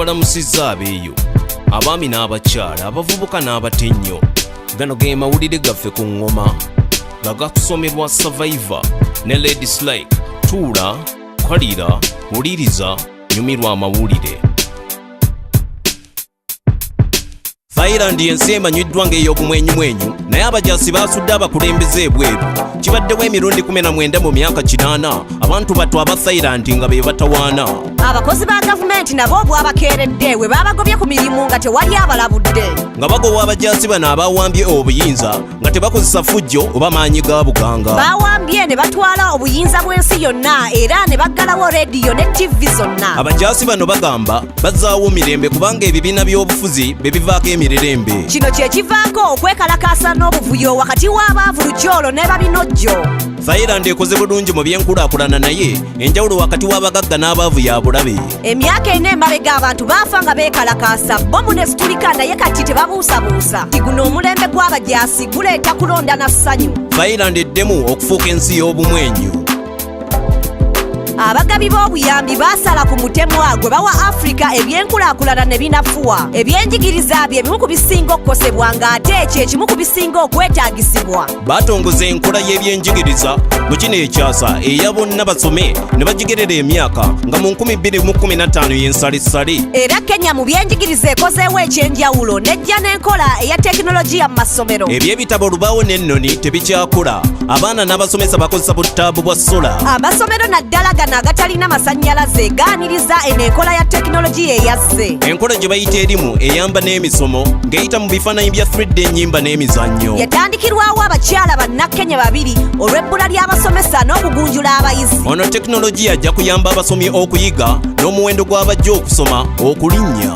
tubalamusizza abeeyo abaami n'abakyala abavubuka n'abatennyo. Gano ge mawulire gaffe ku ngoma nga gakusomerwa Survivor ne Ladies Like. Tuula, kalira, wuliriza, nyumirwa amawulire. Thailand yensi emanyiddwa ng'ey'obumwenyumwenyu naye abajaasi baasudde abakulembeze ebweru. Kibaddewo emirundi 19 mu myaka 8 abantu bato aba Thailand nga be batawaana. Abakozi ba gavumenti nabo bwabakeeredde we babagobye ku mirimu nga tewali abalabudde. Nga bagoba abajaasi bano abawambye obuyinza nga tebakozesa fujjo oba maanyi ga buganga. Bawambye ne batwala obuyinza bw'ensi yonna era ne baggalawo rediyo ne TV zonna. Abajaasi bano bagamba bazzaawo mirembe kubanga ebibiina by'obufuzi be bivaako emirerembe. Kino kye kivaako okwekalakaasa n'obuvuyo wakati w'abaavu lukyolo ne babinojjo. Thailand ekoze bulungi mu byenkulaakulana naye enjawulo wakati w'abagagga n'abaavu ya bulabe. Emyaka ena emabega abantu baafa nga beekalakaasa bomu ne situlika naye kati tebabuusabuusa. Guno omulembe gw'abajaasi guleeta kulonda na ssanyu. Thailand eddemu okufuuka ensi y'obumwenyu. Abagabi b'obuyambi baasala ku mutemwa gwe bawa Afrika ebyenkulaakulana ne binafuwa. Ebyenjigiriza bye bimu ku bisinga okukosebwa ng'ate ekyo ekimu ku bisinga okwetaagisibwa. Batongoza enkola y'ebyenjigiriza mu kino ekyasa eya bonna basome ne bagigerera emyaka nga mu 2015 y'ensalessale. Era Kenya mu byenjigiriza ekozeewo ekyenjawulo nejja n'enkola eya tekinologiya mu masomero. Eby'ebitabo olubaawo n'ennoni tebikyakola. Abaana n'abasomesa bakozesa butaabu bwa sola. Amasomero naddala gano agatalina masannyalaze gaaniriza eno enkola ya tekinologiya eyazze. Enkola gye bayita erimu eyamba n'emisomo ng'eyita mu bifaananyi bya 3D ennyimba n'emizannyo. Yatandikirwawo abakyala bannakenya 2 olw'ebbula ly'abasomesa n'okugunjula abayizi. Ono tekinologiya ajja kuyamba abasomi okuyiga n'omuwendo gw'abajja okusoma okulinnya.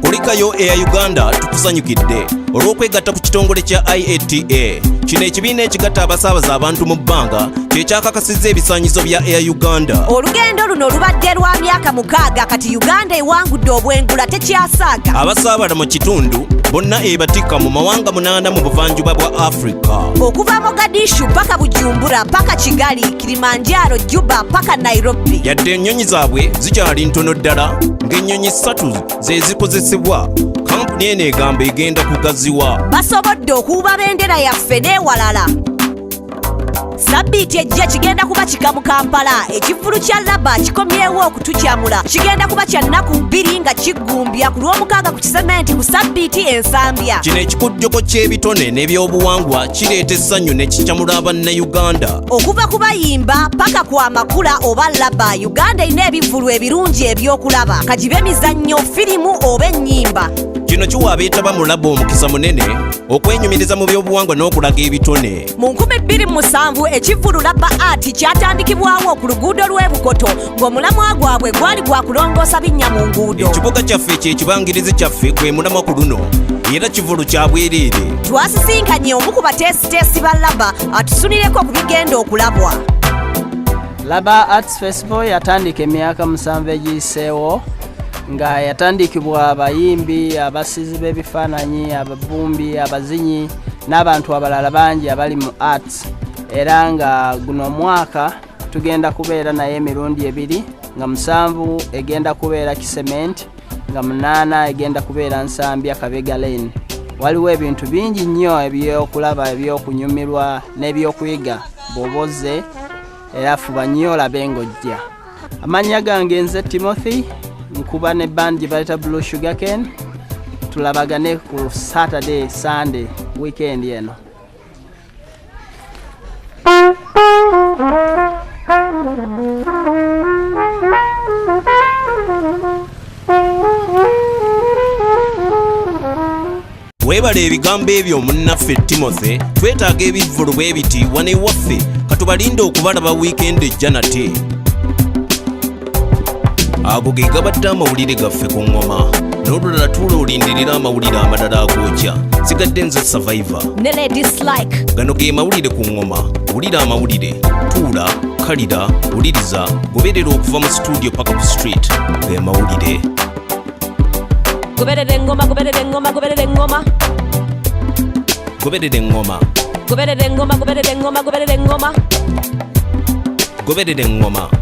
Kulikayo eya Uganda tukusanyukidde olw'okwegatta ku kitongole kya IATA. Kino ekibiina ekigatta abasaabaza abantu mu bbanga kyekyakakasizza ebisaanyizo bya Air Uganda. Olugendo luno lubadde lwa myaka 6 kati Uganda ewangudde obwengula tekyasaaga. Abasaabala mu kitundu bonna ebatikka mu mawanga 8 mu buvanjuba bwa Afrika. Okuva Mogadishu paka Bujumbura paka Kigali, Kilimanjaro, Juba paka Nairobi. Yadde ennyonyi zaabwe zikyali ntono ddala ng'ennyonyi 3 ze zikozesebwa. Kampuni eno egamba egenda kugaziwa. Basobodde okuuba bendera yaffe n'ewalala. Sabbiiti ejja kigenda kuba kika mu Kampala. Ekivvulu kya laba kikomyewo okutukyamula. Kigenda kuba kya nnaku 2 nga kiggumbya ku lw'omukaaga ku kisementi ku sabbiiti ensambya. Kino ekikuddeko ky'ebitone n'ebyobuwangwa kireeta essanyu ne kikyamula bannayuganda. Okuva ku bayimba paka ku amakula oba laba, Uganda erina ebivvulu ebirungi ebyokulaba. Kagibe emizannyo, firimu oba ennyimba. Kino kiwa abeetaba mu laba omukisa munene okwenyumiriza mu byobuwangwa n'okulaga ebitone. Mu 2007 ekivvulu laba art kyatandikibwawo ku luguudo lw'e Bukoto ng'omulamwa gwabwe gwali gwa kulongoosa binnya mu nguudo. Ekibuga kyaffe ky'ekibangirizi kyaffe gwe mulamwa ku luno era kivvulu kya bwereere. Twasisinkanye omu ku bateesiteesi ba laba atusunireko ku bigenda okulabwa. Laba Arts Festival yatandika emyaka 7 egiyiseewo nga yatandikibwa abayimbi, abasizi b'ebifaananyi, ababumbi, abazinyi n'abantu abalala bangi abali mu arts. Era nga guno mwaka tugenda kubeera naye emirundi 2 nga 7 egenda kubeera Kisementi nga 8 egenda kubeera Nsambya Kabega Lane. Waliwo ebintu bingi nnyo ebyokulaba, ebyokunyumirwa n'ebyokuyiga bw'oboze era fuba nnyo olabe ng'ojja. Amannya gange nze Timothy, nkuba ne band gye bayita Blue Sugarcane. Tulabagane ku Saturday, Sunday, weekend eno. Weebala ebigambo ebyo munnaffe Timothy, twetaaga ebivvulu bwe biti wane waffe katubalinde okubalaba weekend ejja nate. Ago ge gabadde amawulire gaffe ku ngoma. N'olulala tuula olindirira amawulire amalala agookya. Sigadde nze Survivor ne Ladies Like. Gano ge mawulire ku ngoma. Wulira amawulire, tuula, kalira, wuliriza, goberera okuva mu studio paka ku street. Ge mawulire. Goberera engoma, goberera engoma, goberera engoma. Goberera engoma. Goberera engoma, goberera engoma, goberera engoma. Goberera engoma.